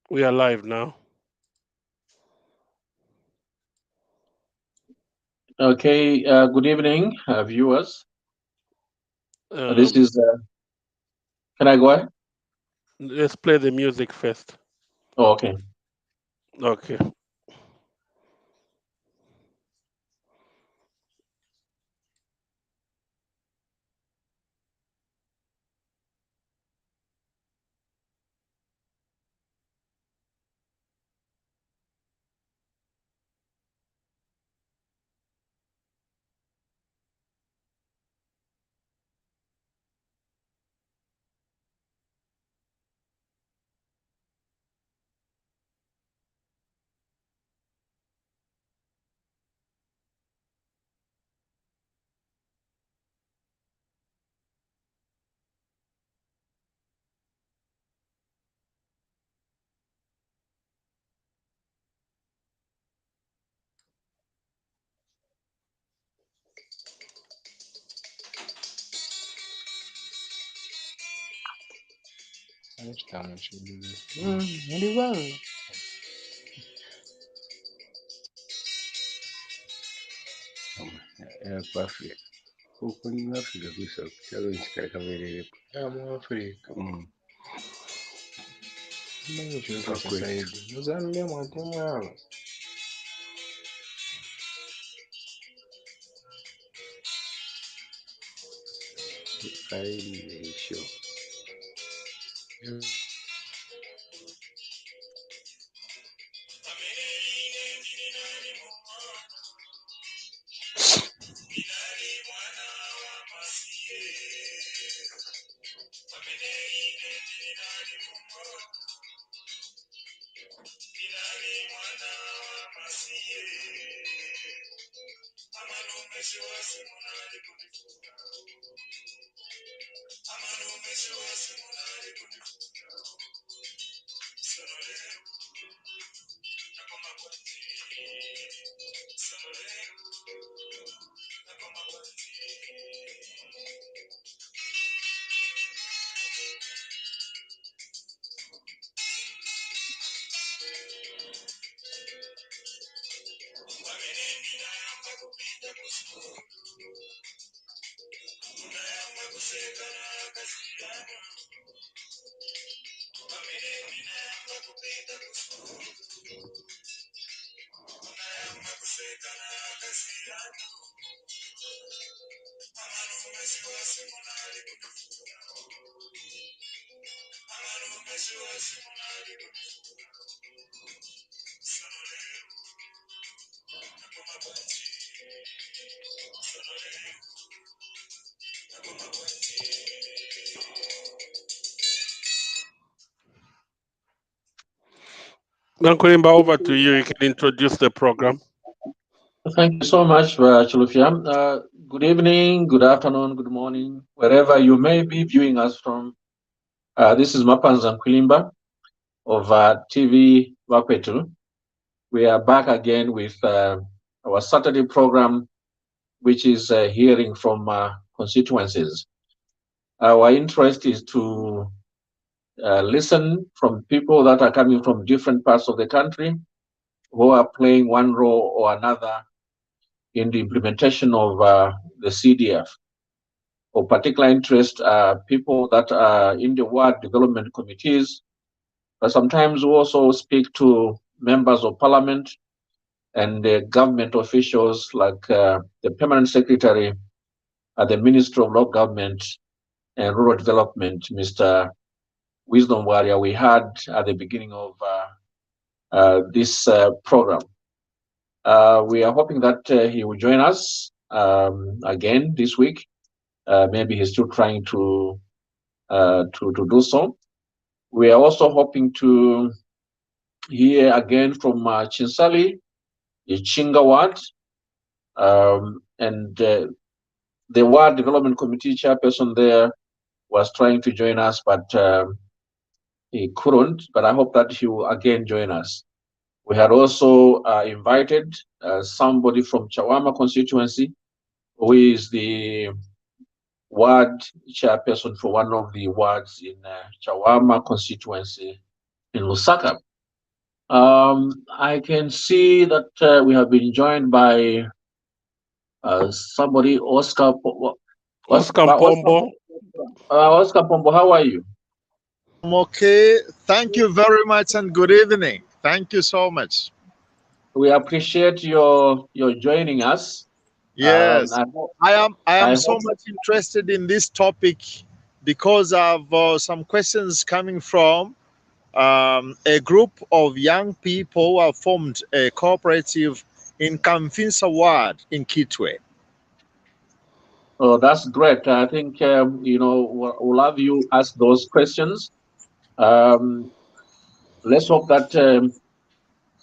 We are live now. Okay, good evening, viewers. This Um, is, can I go ahead? let's play the music first. Oh, okay. Okay. Nkwilimba, over to you. You can introduce the program. Thank you so much, Chilufia. Good evening, good afternoon, good morning, wherever you may be viewing us from. This is Mapanza Nkwilimba of TV Wakwetu. We are back again with our Saturday program, which is hearing from constituencies. Our interest is to listen from people that are coming from different parts of the country who are playing one role or another in the implementation of the CDF. Of particular interest are people that are in the ward development committees, but sometimes we also speak to members of parliament and government officials like the permanent secretary at the Ministry of Local Government and Rural Development, Mr. Wisdom Warrior, we had at the beginning of this program. We are hoping that he will join us again this week. Maybe he's still trying to do so. We are also hoping to hear again from Chinsali, Ichinga Ward, and the Ward Development Committee chairperson there was trying to join us, but he couldn't. But I hope that he will again join us. We had also invited somebody from Chawama constituency, who is the ward chairperson for one of the wards in Chawama constituency in Lusaka. I can see that we have been joined by somebody, Oscar. Oscar Oscar, Mpombo. Oscar Pombo, how are you? I'm okay. Thank you very much and good evening. Thank you so much. We appreciate your joining us. Yes, I hope, I I am so hope much interested in this topic because of some questions coming from a group of young people who have formed a cooperative in Kamfinsa Ward in Kitwe. oh, that's great. I think we'll have you ask those questions. Um, let's hope that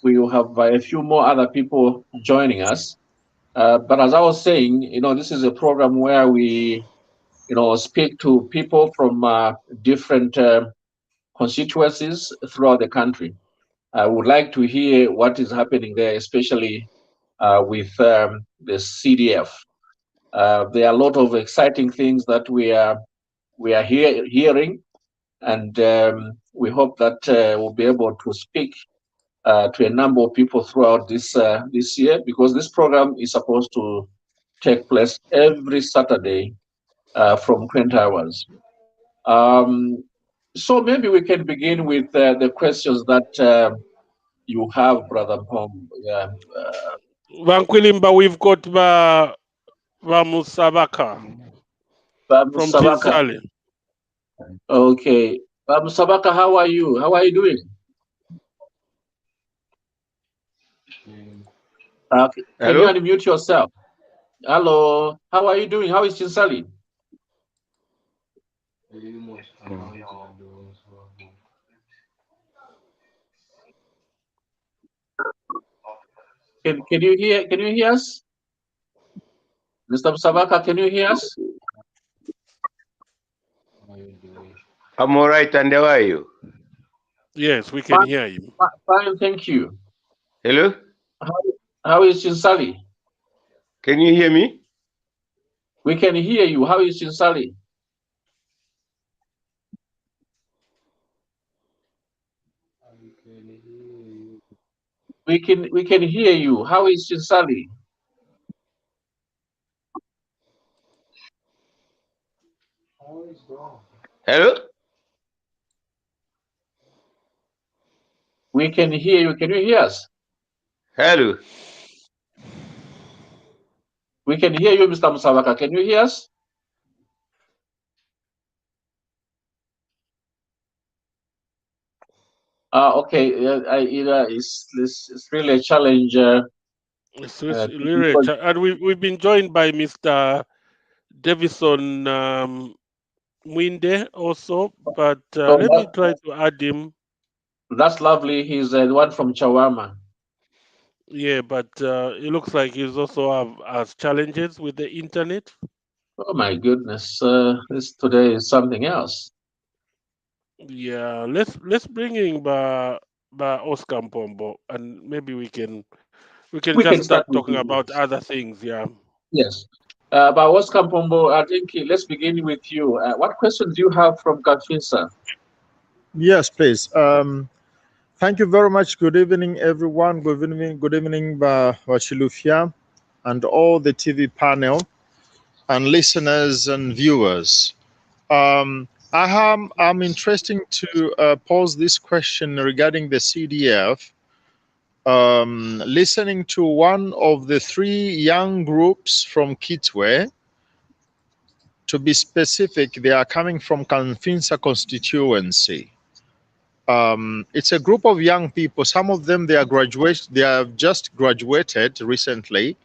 we will have a few more other people joining us. But as I was saying, this is a program where we, speak to people from different constituencies throughout the country. I would like to hear what is happening there, especially with the CDF. There are a lot of exciting things that we are hearing, and we hope that we'll be able to speak to a number of people throughout this year, because this program is supposed to take place every Saturday from 20 hours. Um, so maybe we can begin with the questions that you have, Brother Pom. Yeah. Nkwilimba, we've got Musabaka from Sabaka. Chinsali. Okay. Sabaka, how are you? How are you doing? Can you Hello? unmute yourself? Hello. How are you doing? How is Chinsali? Can you hear us? Mr. Sabaka, can you hear us? I'm all right, and how are you? Yes, we can Fine, hear you. fine, thank you. Hello? How, how is Chinsali? Can you hear me? We can hear you. How is Chinsali? We can hear you. How is Chinsali? Hello? We can hear you. Can you hear us? Hello? We can hear you, Mr. Musabaka. Can you hear us? Okay. It's really a challenge. It's really Because and we've been joined by Mr. Davison Mwinde also, but so let me try to add him. that's lovely. He's the one from Chawama. Yeah, but it looks like he's also has challenges with the internet. Oh my goodness. This today is something else. Yeah, let's bring in Oscar Mpombo, and maybe we can We just can start start with talking you. about other things. Yeah. Yes. But what's Kampombo? I think let's begin with you. What questions do you have from Kafinsa? Yes, please. Thank you very much. Good evening, everyone. Good evening, Wachilufia, and all the TV panel and listeners and viewers. I'm interested to pose this question regarding the CDF. Listening to one of the three young groups from Kitwe, to be specific, they are coming from Kanfinsa constituency. It's a group of young people. Some of them they have just graduated recently,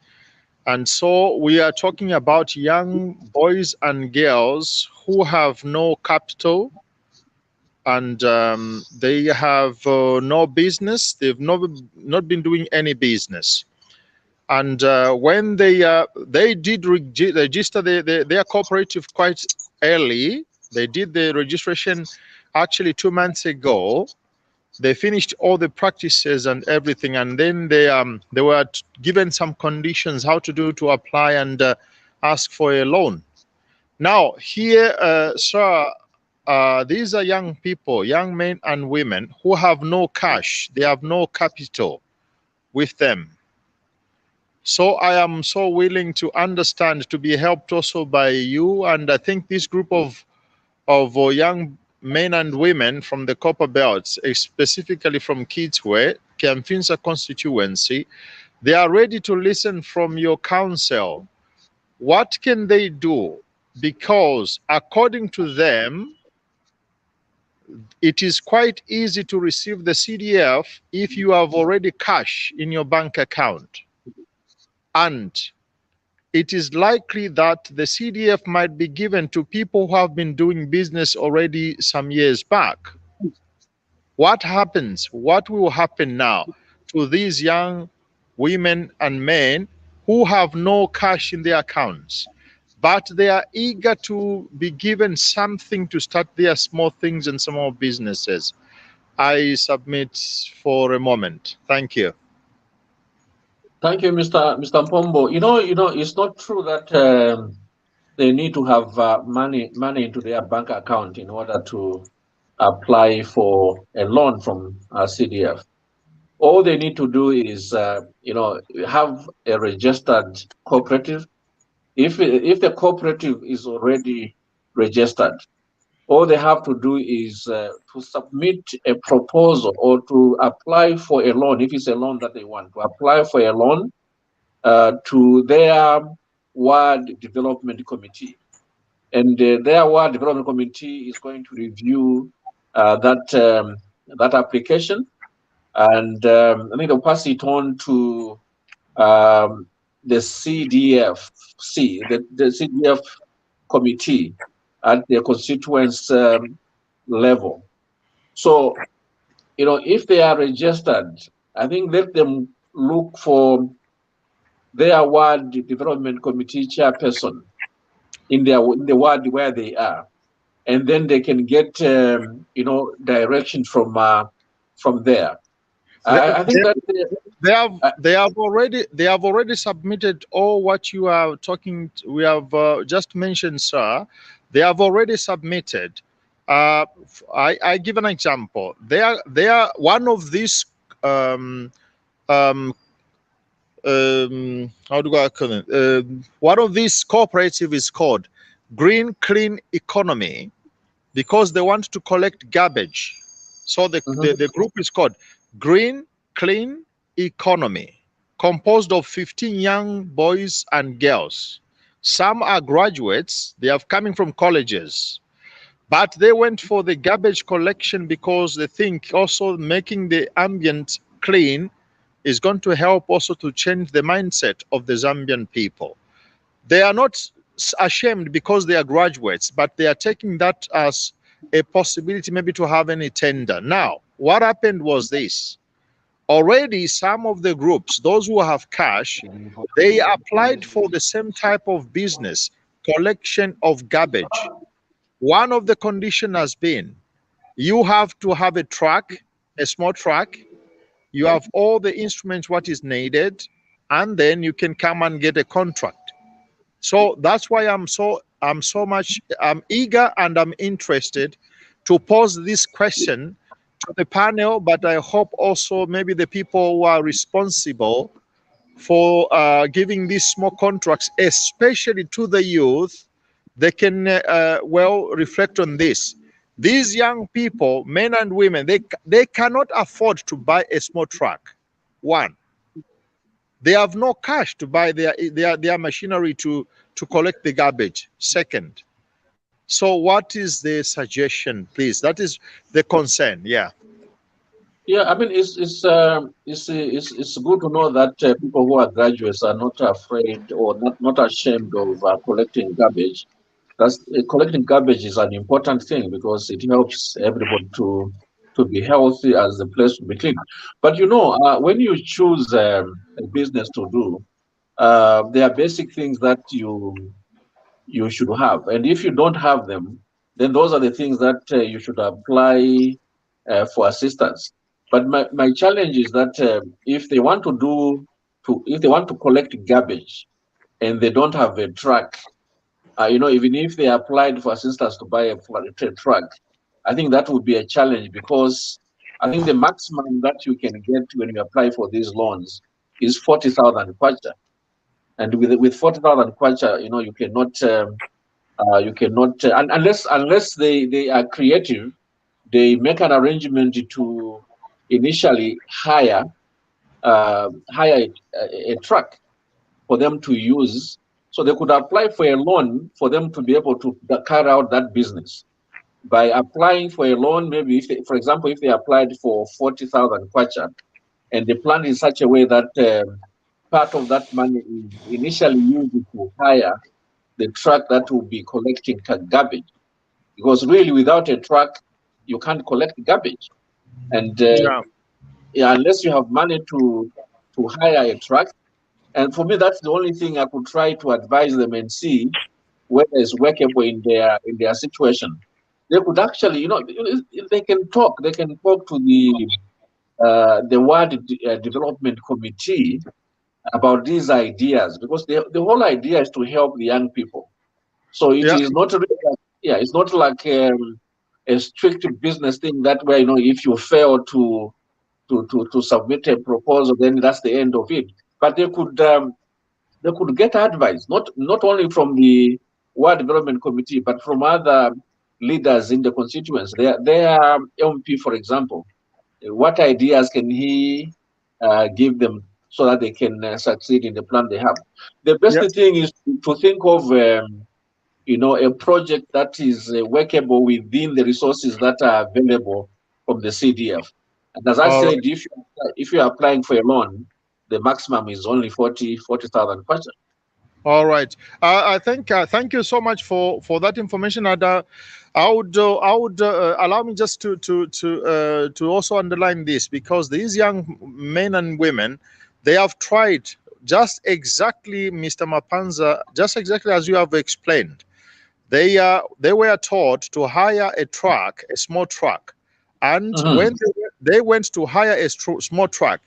and so we are talking about young boys and girls who have no capital, and they have no business. They've not been doing any business. And when they did register their cooperative quite early, they did the registration actually 2 months ago. They finished all the practices and everything, and then they were given some conditions how to apply and ask for a loan. Now here, sir, these are young people, young men and women who have no cash, they have no capital with them. So I am so willing to understand, to be helped also by you. And I think this group of young men and women from the Copper Belts, specifically from Kitwe, Kamfinsa constituency, they are ready to listen from your counsel. What can they do? Because according to them, it is quite easy to receive the CDF if you have already cash in your bank account. And it is likely that the CDF might be given to people who have been doing business already some years back. What happens? What will happen now to these young women and men who have no cash in their accounts, but they are eager to be given something to start their small things and small businesses? I submit for a moment. Thank you. Thank you, Mr. Mpombo. It's not true that they need to have money into their bank account in order to apply for a loan from CDF. All they need to do is, have a registered cooperative. If the cooperative is already registered, all they have to do is to submit a proposal or to apply for a loan. If it's a loan that they want to apply for a loan to their ward development committee, and their ward development committee is going to review that application, and I think they'll pass it on to the CDFC, the CDF committee at the constituents level. So, if they are registered, I think let them look for their ward development committee chairperson in the ward where they are, and then they can get direction from there. I think that they have already submitted all what you are talking. We have just mentioned, sir. They have already submitted. I give an example. They are one of these how do I call it? One of these cooperative is called Green Clean Economy, because they want to collect garbage. So the group is called Green Clean Economy, composed of 15 young boys and girls. Some are graduates, they are coming from colleges, but they went for the garbage collection because they think also making the ambient clean is going to help also to change the mindset of the Zambian people. They are not ashamed because they are graduates, but they are taking that as a possibility maybe to have any tender. Now, what happened was this. Already some of the groups, those who have cash, they applied for the same type of business, collection of garbage. One of the conditions has been, you have to have a truck, a small truck, you have all the instruments what is needed, and then you can come and get a contract. So that's why I'm eager and I'm interested to pose this question to the panel, but I hope also maybe the people who are responsible for giving these small contracts, especially to the youth, they can well reflect on this. These young people, men and women, they cannot afford to buy a small truck. One, they have no cash to buy their machinery to collect the garbage. Second, so what is the suggestion, please? That is the concern. Yeah. Yeah, I mean, it's good to know that people who are graduates are not afraid or not ashamed of collecting garbage. Collecting garbage is an important thing because it helps everybody to be healthy, as the place to be clean. But when you choose a business to do, there are basic things that you should have, and if you don't have them, then those are the things that you should apply for assistance. But my challenge is that if they want to collect garbage and they don't have a truck, even if they applied for assistance to buy a truck, I think that would be a challenge, because I think the maximum that you can get when you apply for these loans is 40,000 kwacha. And with 40,000 kwacha, you cannot unless they are creative, they make an arrangement to initially hire a truck for them to use, so they could apply for a loan for them to be able to carry out that business. By applying for a loan, maybe for example, if they applied for 40,000 kwacha, and they planned in such a way that part of that money is initially used to hire the truck that will be collecting garbage, because really without a truck you can't collect garbage. And Yeah. yeah, unless you have money to hire a truck. And for me, that's the only thing I could try to advise them and see whether it's workable in their situation. They could actually, if they can talk. They can talk to the ward development committee about these ideas, because the whole idea is to help the young people. So it Yeah. is not really it's not like a strict business thing that where if you fail to submit a proposal, then that's the end of it. But they could get advice, not only from the ward development committee, but from other leaders in the constituents. Their MP, for example, what ideas can he give them so that they can succeed in the plan they have? The best Yeah. thing is to think of a project that is workable within the resources that are available from the CDF. And as I All right. said, if you're applying for a loan, the maximum is only 40,000 kwacha. All right. I think thank you so much for that information. And I would allow me just to also underline this, because these young men and women, they have tried just exactly, Mr. Mapanza, just exactly as you have explained. They were taught to hire a truck, a small truck, and Mhm. when they went to hire a small truck,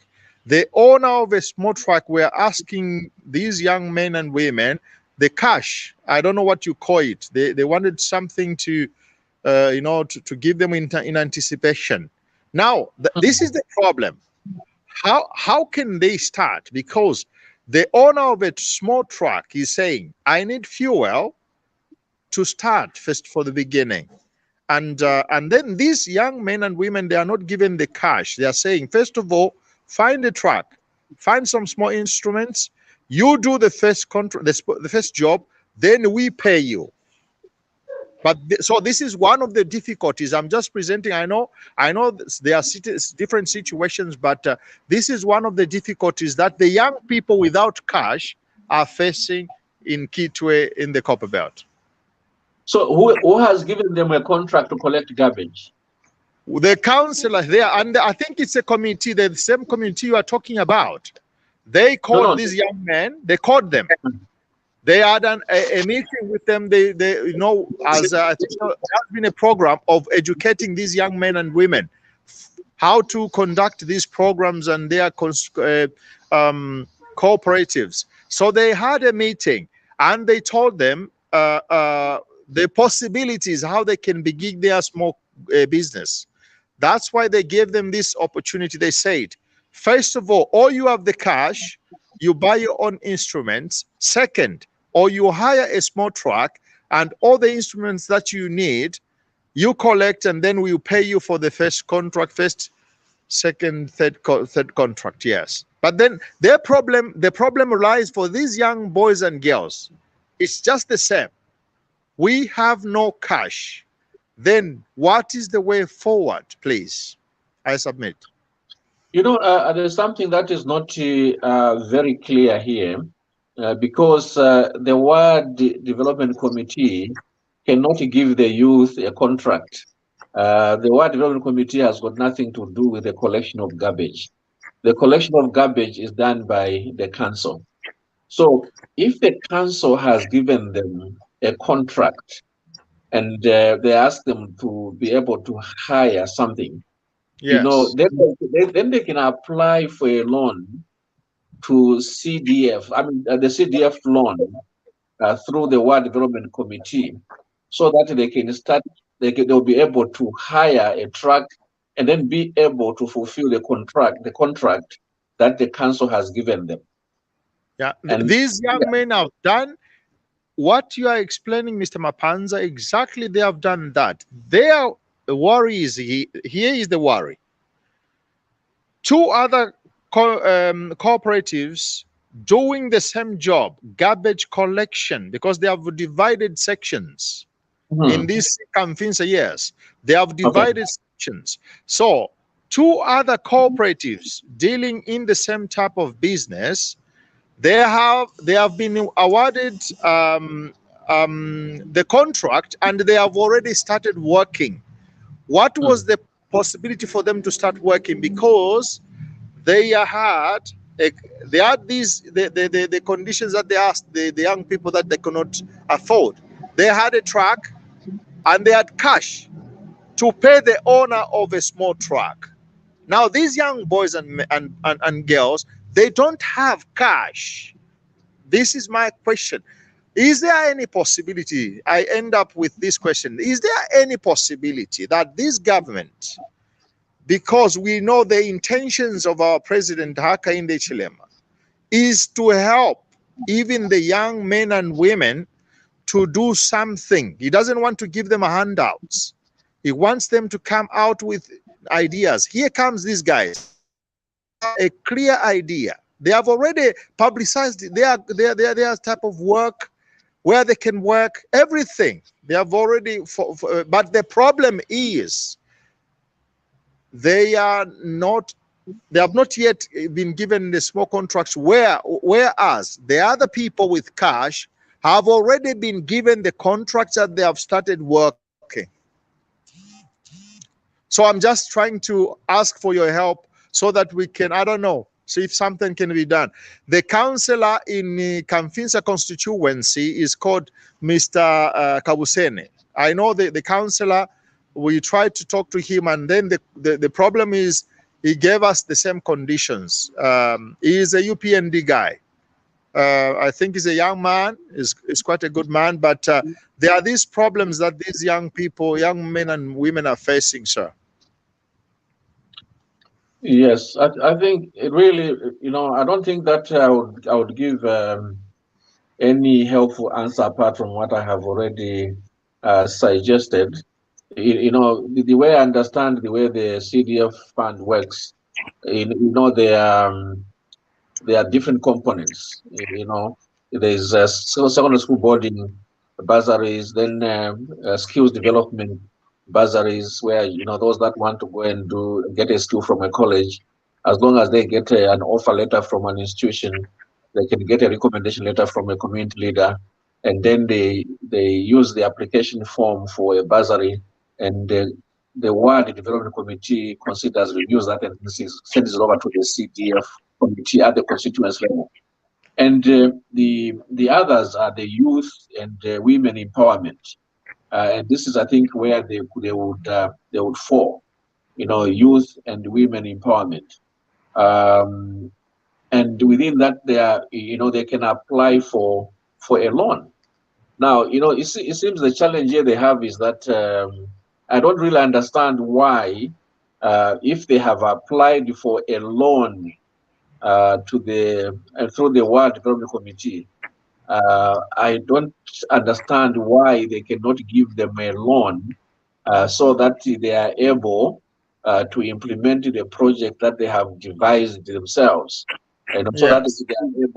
the owner of a small truck were asking these young men and women the cash. I don't know what you call it. They wanted something to, to give them in anticipation. Now, this is the problem. How can they start? Because the owner of a small truck is saying, "I need fuel to start first for the beginning." And then these young men and women, they are not given the cash. They are saying, first of all, find a truck, find some small instruments, you do the first contract, the first job, then we pay you. But so this is one of the difficulties I'm just presenting. I know there are different situations, but this is one of the difficulties that the young people without cash are facing in Kitwe, in the Copper Belt. So who has given them a contract to collect garbage? The councillor there, and I think it's a committee, the same committee you are talking about. They No, called no. these young men, they called them. They had a meeting with them. They as I think there has been a program of educating these young men and women how to conduct these programs and their cooperatives. So they had a meeting and they told them the possibilities, how they can begin their small business. That's why they gave them this opportunity. They said, first of all you have the cash, you buy your own instruments. Second, or you hire a small truck and all the instruments that you need, you collect, and then we'll pay you for the first contract, first, second, third contract. Yes. But then the problem lies for these young boys and girls. It's just the same. We have no cash. Then what is the way forward, please? I submit. There's something that is not very clear here, because the ward development committee cannot give the youth a contract. The ward development committee has got nothing to do with the collection of garbage. The collection of garbage is done by the council. So if the council has given them a contract and they ask them to be able to hire something, Yes. then they can apply for a loan to CDF. I mean, the CDF loan through the Ward Development Committee, so that they can start, they'll be able to hire a truck and then be able to fulfill the contract that the council has given them. Yeah, And these young men have done what you are explaining, Mr. Mapanza. Exactly, they have done that. Their worry is here is the worry. Two other cooperatives doing the same job, garbage collection, because they have divided sections. In this Kamfinsa, yes, they have divided sections. So two other cooperatives dealing in the same type of business, they have been awarded the contract, and they have already started working. What was the possibility for them to start working? Because they had these the conditions that they asked the young people that they could not afford. They had a truck and they had cash to pay the owner of a small truck. Now these young boys and girls, they don't have cash. This is my question. Is there any possibility, I end up with this question, is there any possibility that this government, because we know the intentions of our president Hakainde Hichilema, is to help even the young men and women to do something? He doesn't want to give them handouts. He wants them to come out with ideas. Here comes these guys, a clear idea. They have already publicized their type of work, where they can work, everything. They have already, but the problem is they have not yet been given the small contracts, whereas the other people with cash have already been given the contracts that they have started working. So I'm just trying to ask for your help so that we can, I don't know, see if something can be done. The councillor in the Kamfinsa constituency is called Mr. Kabusene. I know the councillor, we tried to talk to him, and then the problem is he gave us the same conditions. He is a UPND guy. I think he's a young man, is quite a good man, but there are these problems that these young people, young men and women are facing, sir. Yes, I think it really, I don't think that I would give any helpful answer apart from what I have already suggested. The way I understand the way the CDF fund works, there are different components. There's secondary school boarding bursaries, then skills development bursaries, where those that want to go and get a skill from a college, as long as they get an offer letter from an institution, they can get a recommendation letter from a community leader, and then they use the application form for a bursary, and the Ward Development Committee considers, reviews that, and sends it over to the CDF committee at the constituency level. And the others are the youth and women empowerment. And this is, I think, where they would fall, youth and women empowerment. And within that, they can apply for a loan. Now, it seems the challenge here they have is that I don't really understand why, if they have applied for a loan through the Ward Development Committee, I don't understand why they cannot give them a loan so that they are able to implement the project that they have devised themselves, and so that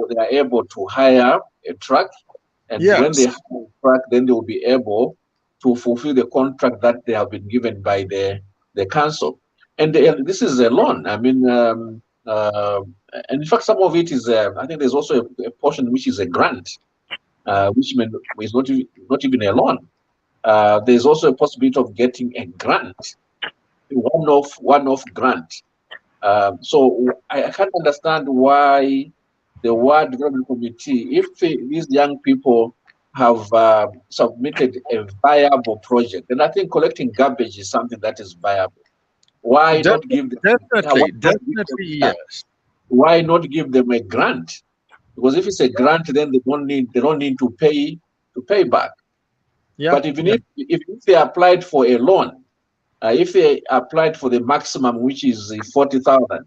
they are able to hire a truck, and when they hire a truck, then they will be able to fulfill the contract that they have been given by the council. And this is a loan. I mean, and in fact, some of it is, I think there's also a portion which is a grant, which is not even a loan. There's also a possibility of getting a grant, one-off grant. So I can't understand why the Ward Development Committee, if these young people have submitted a viable project, then I think collecting garbage is something that is viable. Why not give them, definitely, yes. Why not give them a grant because if it's a grant, then they don't need to pay back. Yeah. But even if they applied for a loan, if they applied for the maximum, which is 40,000,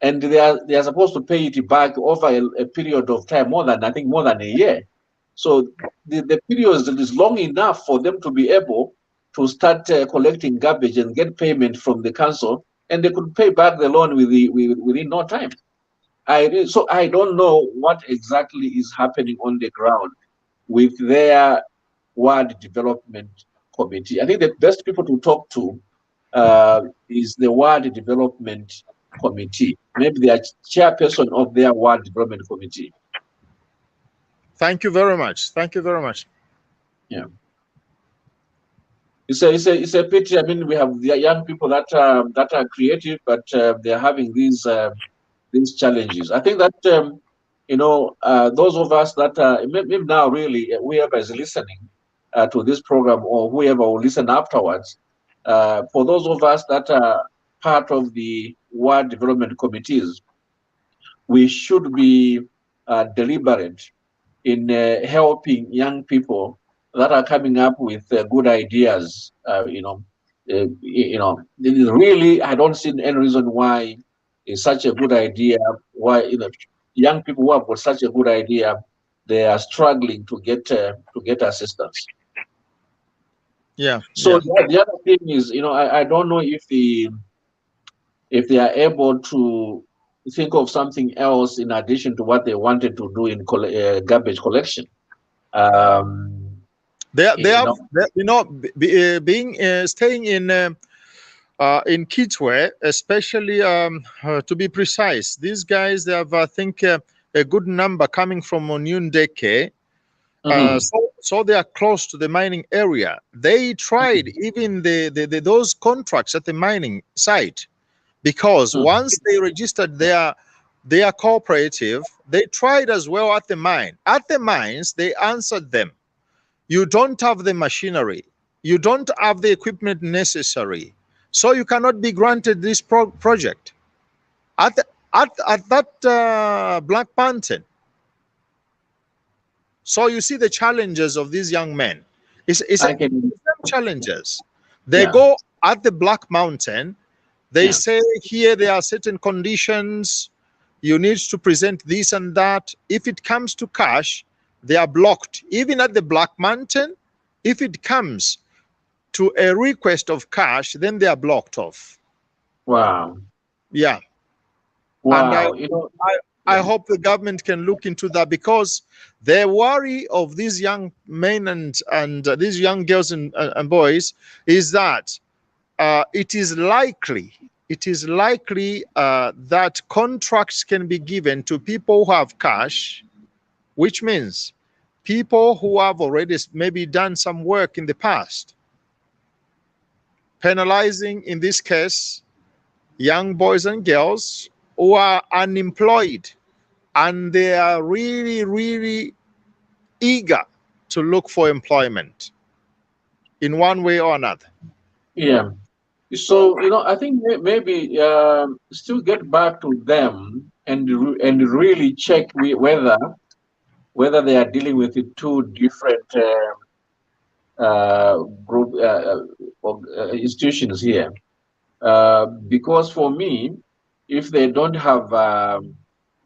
and they are supposed to pay it back over a period of time, more than a year. So the period is long enough for them to be able to start collecting garbage and get payment from the council, and they could pay back the loan within no time. So I don't know what exactly is happening on the ground with their ward development committee. I think the best people to talk to is the ward development committee. Maybe they are chairperson of their ward development committee. Thank you very much. Thank you very much. Yeah. It's a pity. I mean, we have the young people that are creative, but they're having these challenges. I think that those of us that maybe now really whoever is listening to this program or whoever will listen afterwards, for those of us that are part of the ward development committees, we should be deliberate in helping young people that are coming up with good ideas. Really, I don't see any reason why it's such a good idea. Why young people who have got such a good idea, they are struggling to get assistance. Yeah. So the other thing is, I don't know if they are able to think of something else in addition to what they wanted to do in garbage collection. Staying in Kitwe, especially to be precise, these guys, they have, I think, a good number coming from Onyundeke. So they are close to the mining area. They tried even those contracts at the mining site, because once they registered their cooperative, they tried as well at the mine. At the mines, they answered them, you don't have the machinery, you don't have the equipment necessary, so you cannot be granted this project at that Black Mountain. So you see the challenges of these young men. It's challenges. They go at the Black Mountain. They say here there are certain conditions. You need to present this and that. If it comes to cash, they are blocked. Even at the Black Mountain, if it comes to a request of cash, then they are blocked off. Wow. Yeah. Wow. And I hope the government can look into that, because the worry of these young men and these young girls and boys is that it is likely that contracts can be given to people who have cash, which means people who have already maybe done some work in the past, penalizing, in this case, young boys and girls who are unemployed, and they are really, really eager to look for employment in one way or another. Yeah. So, I think maybe still get back to them and really check whether they are dealing with the two different group institutions here. Because for me, if they don't have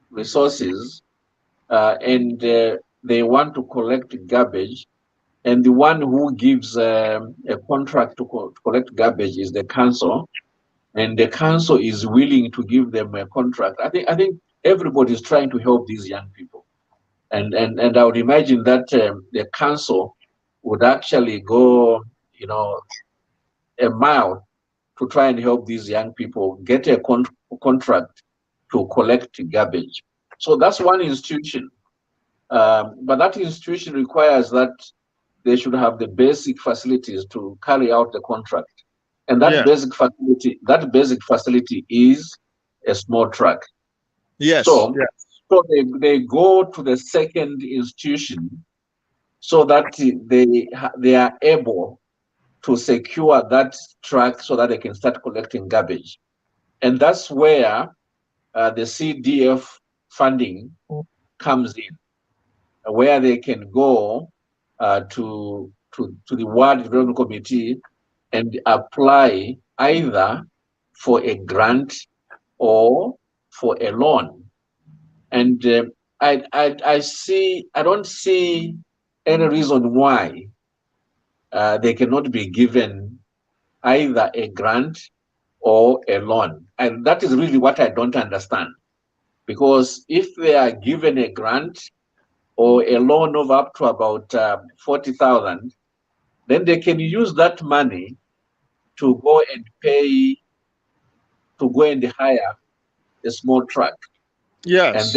resources and they want to collect garbage, and the one who gives a contract to collect garbage is the council, and the council is willing to give them a contract, I think everybody is trying to help these young people, and I would imagine that the council would actually go, a mile to try and help these young people get a contract to collect garbage. So that's one institution, but that institution requires that they should have the basic facilities to carry out the contract, and that basic facility is a small truck. Yes. So they go to the second institution so that they are able to secure that truck so that they can start collecting garbage, and that's where the CDF funding comes in, where they can go to the Ward Development Committee and apply either for a grant or for a loan. And I don't see any reason why they cannot be given either a grant or a loan. And that is really what I don't understand. Because if they are given a grant or a loan of up to about 40,000, then they can use that money to go and hire a small truck, Yes,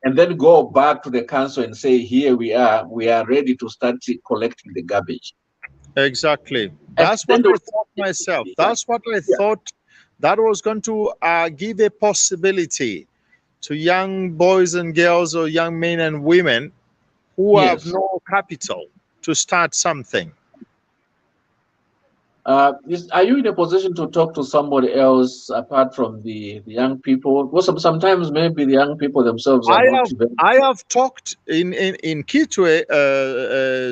and then go back to the council and say, here we are ready to start collecting the garbage. exactly. And That's what then I thought myself. That's what I thought that was going to give a possibility to young boys and girls or young men and women who have yes. no capital to start something. Are you in a position to talk to somebody else apart from the young people? Because sometimes maybe the young people themselves are I not have very. I have talked in Kitwe,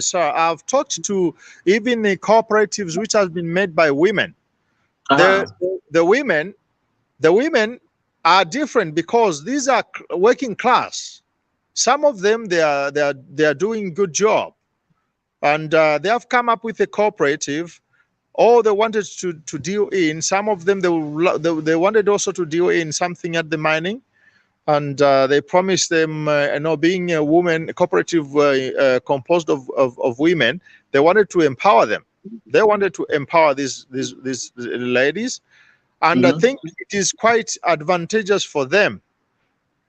sir. I've talked to even the cooperatives which has been made by women. The Ah, the women the women are different because these are working class. Some of them they are doing good job, and they have come up with a cooperative. All they wanted to deal in. Some of them they wanted also to deal in something at the mining, and they promised them, being a woman, a cooperative composed of women, they wanted to empower them. They wanted to empower these ladies, and I mhm, think it is quite advantageous for them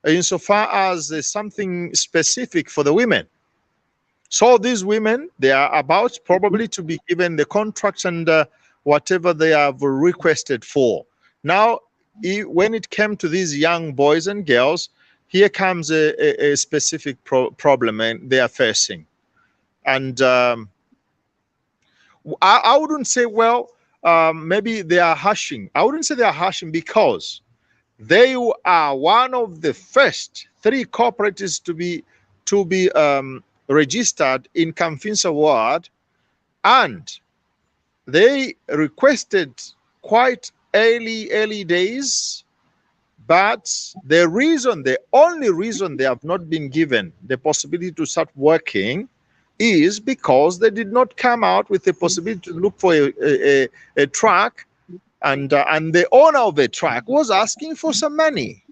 insofar as there's something specific for the women. So these women, they are about probably to be given the contracts and whatever they have requested for. Now, when it came to these young boys and girls, here comes a specific problem and they are facing. And I wouldn't say, well, maybe they are hushing. I wouldn't say they are hushing because they are one of the first three cooperatives to be registered in Kamfinsa ward, and they requested quite early days. But the only reason they have not been given the possibility to start working is because they did not come out with the possibility to look for a truck, and the owner of the truck was asking for some money.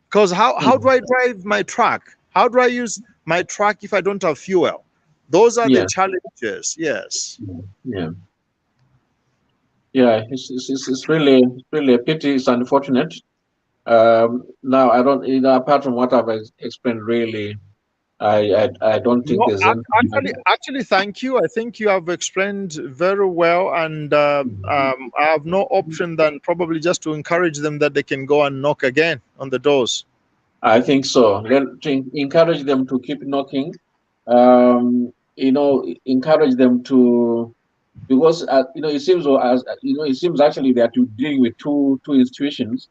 Because how do mhm. I drive my truck? How do I use my truck if I don't have fuel? Those are the Yeah, challenges. Yes. yeah, yeah. It's really a pity. It's unfortunate. Now I don't, apart from what I've explained, really, I don't think No, there's anything. actually, thank you. I think you have explained very well, and I have no option than probably just to encourage them that they can go and knock again on the doors. I think so. Then to encourage them to keep knocking, encourage them to, because it seems, or as it seems actually that you're dealing with two institutions.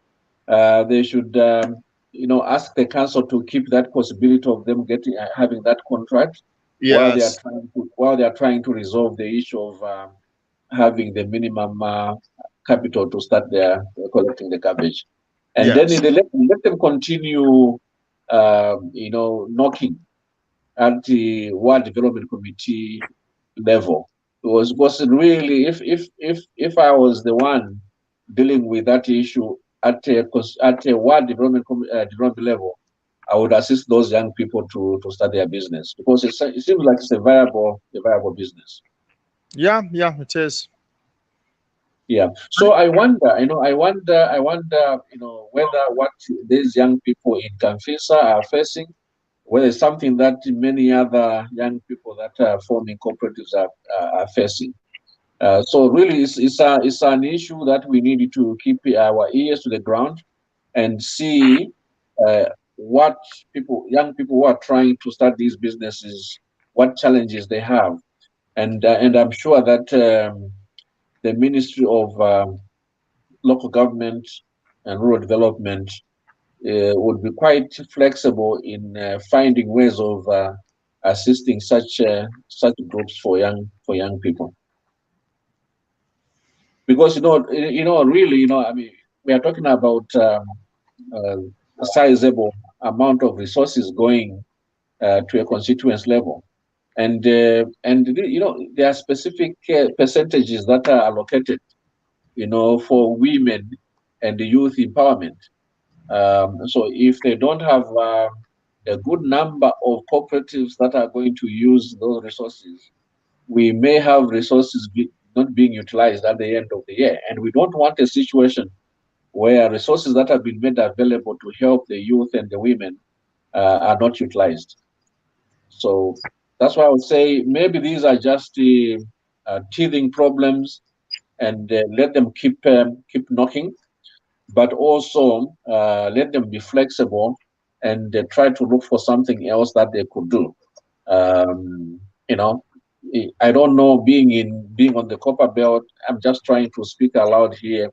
They should ask the council to keep that possibility of them getting having that contract Yes, while they are trying to resolve the issue of having the minimum capital to start their collecting the garbage, and then yes, they let them continue, knocking at the World Development Committee level. Was really, if I was the one dealing with that issue at a World Development level, I would assist those young people to start their business, because it seems like it's a viable business. yeah, yeah, it is. Yeah. So I wonder, whether what these young people in Kanfisa are facing, whether it's something that many other young people that are forming cooperatives are facing. So really, it's an issue that we need to keep our ears to the ground and see uh, what young people who are trying to start these businesses, what challenges they have, and I'm sure that the Ministry of Local Government and Rural Development would be quite flexible in finding ways of assisting such groups for young people. Because really, I mean, we are talking about a sizable amount of resources going to a constituents level, and there are specific percentages that are allocated, for women and the youth empowerment. So if they don't have a good number of cooperatives that are going to use those resources, we may have resources not being utilized at the end of the year. And we don't want a situation where resources that have been made available to help the youth and the women are not utilized. So that's why I would say maybe these are just teething problems, and let them keep knocking, but also let them be flexible and try to look for something else that they could do. Um, you know, I don't know. Being on the copper belt, I'm just trying to speak aloud here.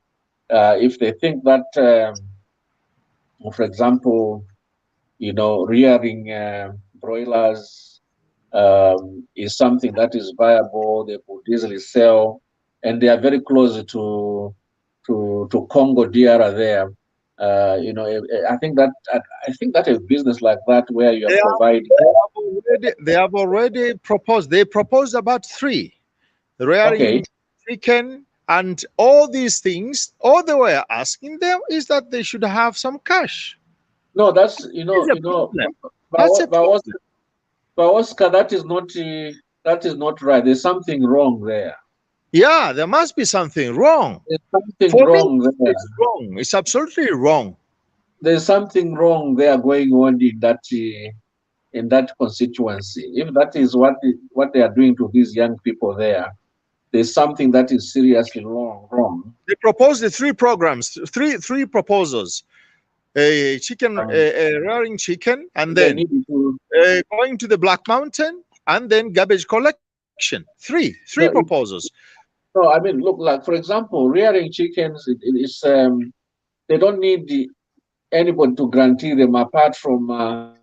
If they think that, for example, rearing broilers is something that is viable, they could easily sell, and they are very close to Congo DR there. I think that a business like that where you are providing. They have already proposed. They proposed about 3 Okay. rearing chicken and all these things. All they were asking them is that they should have some cash. No, that's It's a problem. but, That's a but, problem. but Oscar, that is not right. There's something wrong there. Yeah, there must be something wrong. There's something For me, wrong there. it's wrong. It's absolutely wrong. There's something wrong there going on in that constituency. If that is what they are doing to these young people there, there's something that is seriously wrong. They proposed the 3 programs, three proposals: a chicken, Um, a rearing chicken, and they then need to. going to the Black Mountain, and then garbage collection. Three No, proposals. no, I mean, look, like for example, rearing chickens, it's they don't need anybody to guarantee them apart from.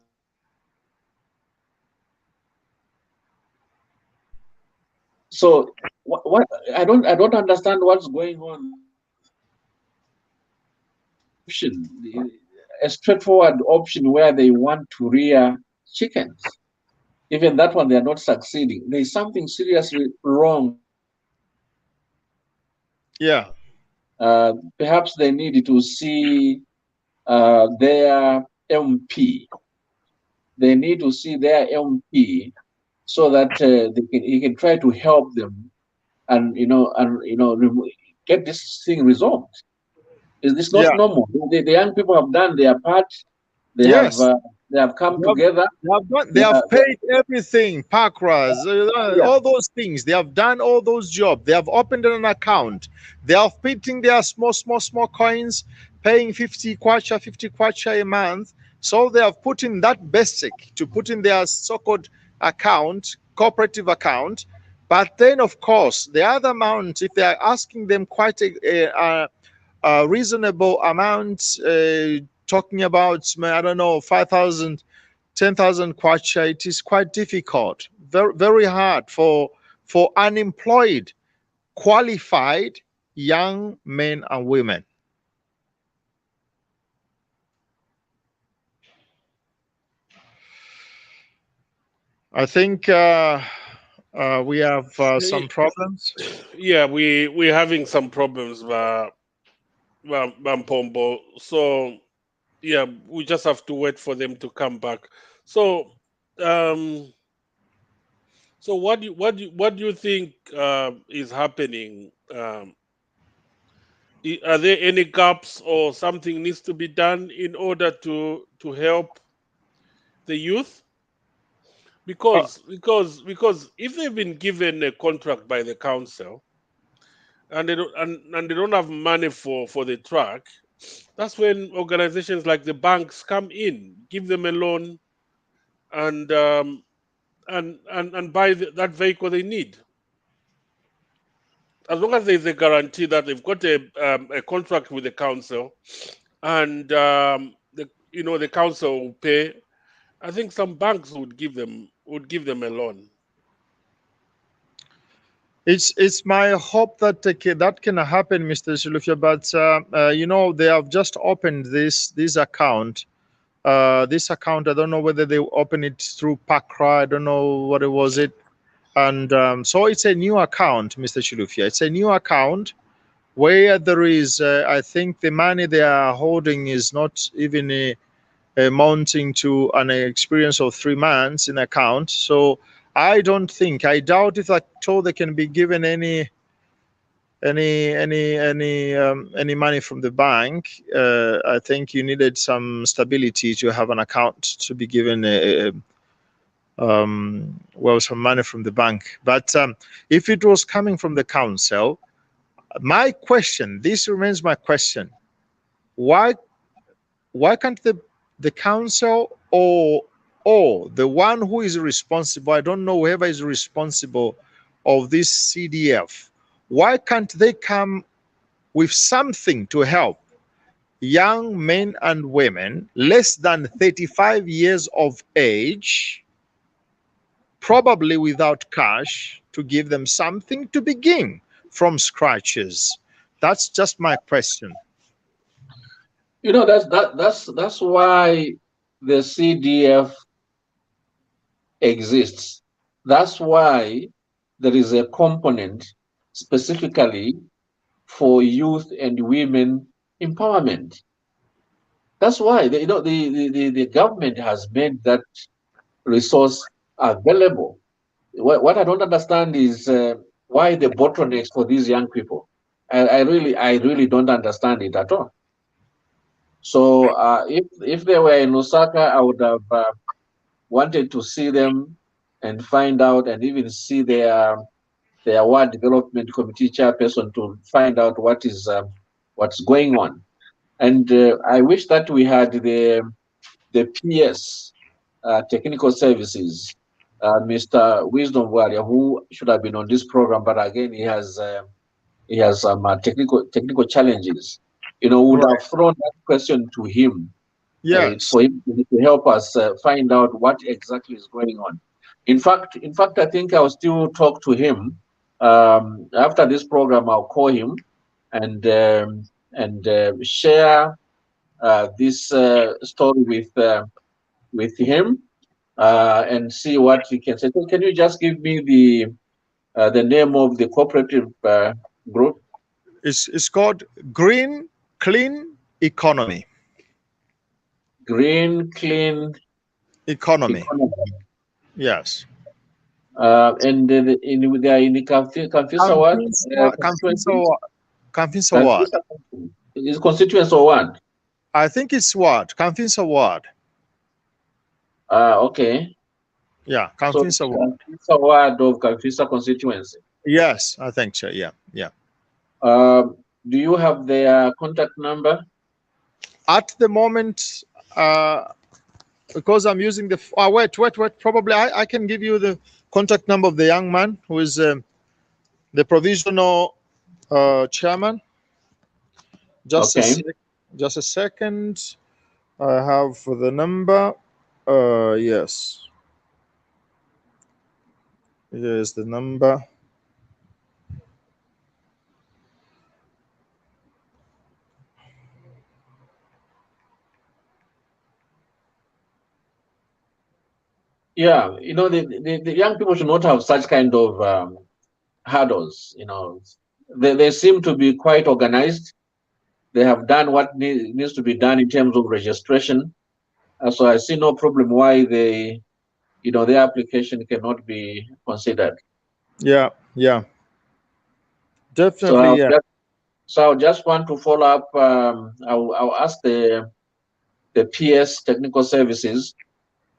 So what I don't understand what's going on. A straightforward option where they want to rear chickens. Even that one, they are not succeeding. There's something seriously wrong. Yeah. Perhaps they need to see their MP. They need to see their MP so that he can try to help them and get this thing resolved. It's not Yeah. normal. The young people have done their part. They have Yes. uh, they have come They have, together. they They have are, paid everything, Pakras, yeah, all those things. They have done all those jobs. They have opened an account. They have paid in their small coins, paying 50 kwacha a month. So they have put in that basic to put in their so-called account, cooperative account. But then, of course, the other amount, if they are asking them quite a reasonable amount, talking about, I don't know, 5,000, 10,000 kwacha, it is quite difficult, very, very hard for unemployed, qualified young men and women. I think we have some problems. Yeah, we're having some problems, Mpombo. So yeah, we just have to wait for them to come back. So um, so what do you think is happening? Are there any gaps or something needs to be done in order to help the youth? Uh, Because if they've been given a contract by the council and they don't have money for the truck, that's when organizations like the banks come in, give them a loan, and and buy that vehicle they need. As long as there's a guarantee that they've got a contract with the council, and the council will pay, I think some banks would give them a loan. It's my hope that that can happen, Mr. Shilufia. But they have just opened this account. This account, I don't know whether they open it through Pakra. I don't know what it was it, and so it's a new account, Mr. Shilufia. It's a new account where there is, I think, the money they are holding is not even amounting to an experience of 3 months in account. So I doubt if at all they can be given any money from the bank. I think you needed some stability to have an account to be given some money from the bank. But if it was coming from the council, this remains my question: why can't the council or the one who is responsible, I don't know, whoever is responsible of this CDF, why can't they come with something to help young men and women less than 35 years of age, probably without cash, to give them something to begin from scratches? That's just my question. That's why the CDF exists. That's why there is a component specifically for youth and women empowerment. That's why the government has made that resource available. What I don't understand is why the bottlenecks for these young people. I really don't understand it at all. So if they were in Osaka, I would have wanted to see them and find out, and even see their ward development committee chairperson to find out what's going on. And I wish that we had the PS technical services, Mr. Wisdom Warrior, who should have been on this program, but again he has some technical challenges. Would Right. have thrown that question to him. Yes. For him to help us find out what exactly is going on. In fact, I think I'll still talk to him after this program. I'll call him and share this story with him and see what he can say. So can you just give me the name of the cooperative group? It's called Green Clean Economy. Green Clean Economy. Yes. And they are in the Kanfisa what? Kanfisa what? Is constituents or what? I think it's what? Kanfisa what? Okay. Yeah, Kanfisa what? Kanfisa ward of Kanfisa constituency. Yes, I think so. Yeah. Do you have their contact number? At the moment, because I'm using the wait. Probably I can give you the contact number of the young man who is the provisional chairman. Just a second. I have the number. Yes. Here's the number. Yeah, the young people should not have such kind of hurdles. They seem to be quite organized. They have done what needs to be done in terms of registration. So I see no problem why their application cannot be considered. Yeah. Definitely. So I just want to follow up. I'll ask the PS technical services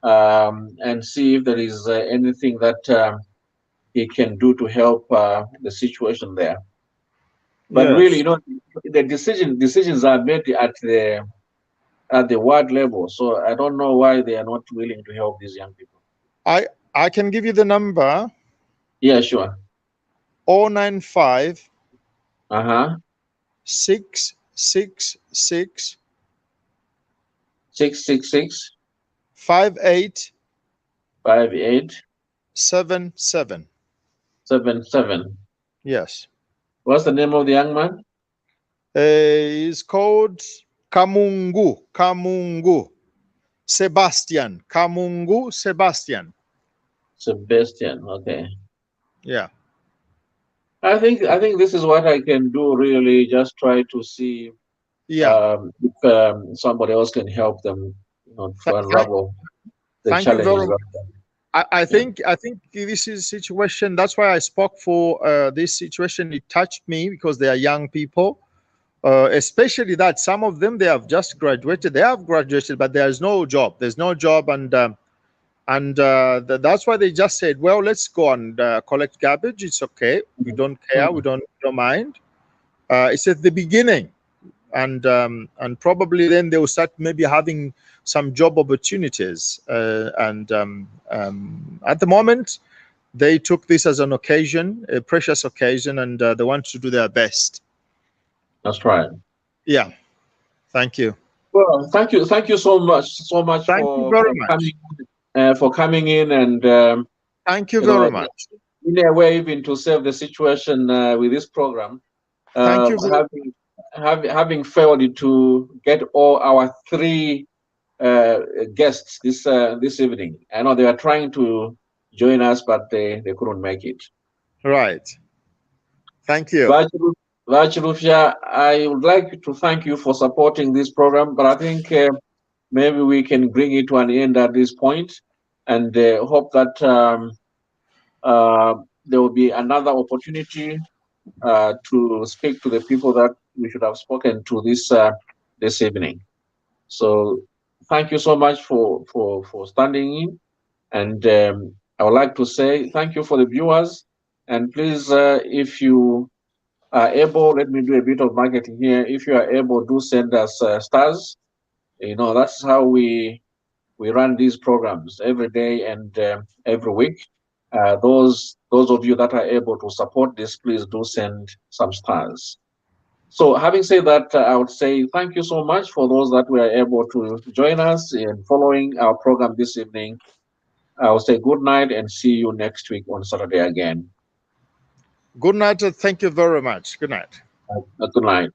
and see if there is anything that he can do to help the situation there. But really, the decisions are made at the ward level. So I don't know why they are not willing to help these young people. I can give you the number. Yeah, sure. 095 666 666 58 58 77. 77. Yes. What's the name of the young man? He's called Kamungu Sebastian. Kamungu Sebastian. Sebastian. Okay. Yeah. I think this is what I can do. Really, just try to see Yeah. if somebody else can help them, to unravel the Thank you challenges. very much. I think this is a situation. That's why I spoke for this situation. It touched me because they are young people, especially that some of them, they have just graduated. They have graduated, but there's no job. There's no job, and that's why they just said, "Well, let's go and collect garbage. It's okay. We don't care. We don't mind." It's at the beginning, and probably then they will start maybe having some job opportunities. At the moment, they took this as an occasion, a precious occasion, and they want to do their best. That's right. Yeah. Thank you. Well, thank you so much, Thank you very much. For coming in and thank you very much. In a way, even to save the situation with this program. Thank you. Having failed to get all our three guests this evening. I know they were trying to join us, but they couldn't make it. Right. Thank you. Vachilufia, I would like to thank you for supporting this program, but I think maybe we can bring it to an end at this point, and hope that there will be another opportunity to speak to the people that we should have spoken to this evening. So thank you so much for standing in, and I would like to say thank you for the viewers, and please, if you are able, let me do a bit of marketing here. If you are able, do send us stars. That's how we run these programs every day and every week. Those of you that are able to support this, please do send some stars. So having said that, I would say thank you so much for those that were able to join us in following our program this evening. I will say good night and see you next week on Saturday again. Good night. Thank you very much. Good night. Good night.